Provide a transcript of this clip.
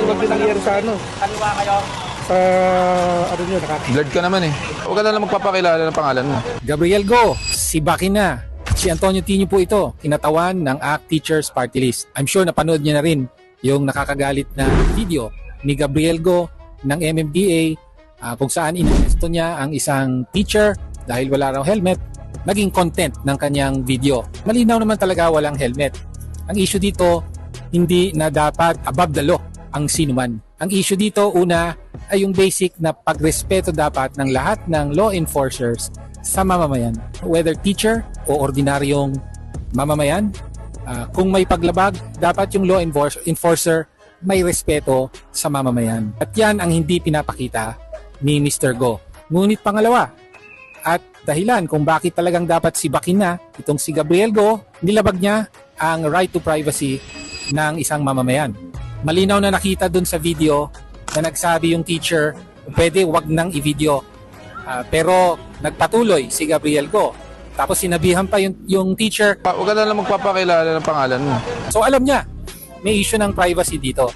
wag din nangyari sa ano. Kaliwa kayo. Sa ano nyo, Blurred ka naman eh. Huwag ka na lang magpapakilala ng pangalan mo. Gabriel Go, si Bakina. Si Antonio Tino po ito, kinatawan ng ACT Teachers Party List. I'm sure napanood niya na rin yung nakakagalit na video ni Gabriel Go ng MMDA kung saan inesto niya ang isang teacher dahil wala raw helmet, naging content ng kanyang video. Malinaw naman talaga walang helmet. Ang issue dito, hindi na dapat above the law ang sinuman. Ang issue dito, una, ay yung basic na pagrespeto dapat ng lahat ng law enforcers sa mamamayan. Whether teacher o ordinaryong mamamayan, kung may paglabag, dapat yung law enforcer may respeto sa mamamayan. At yan ang hindi pinapakita ni Mr. Go. Ngunit pangalawa, at dahilan kung bakit talagang dapat si Bakina, itong si Gabriel Go, nilabag niya ang right to privacy ng isang mamamayan. Malinaw na nakita dun sa video na nagsabi yung teacher, pwede wag nang i-video. Pero nagpatuloy si Gabriel Go. Tapos sinabihan pa yung teacher. Huwag ka na lang magpapakilala ng pangalan mo. So alam niya, may issue ng privacy dito.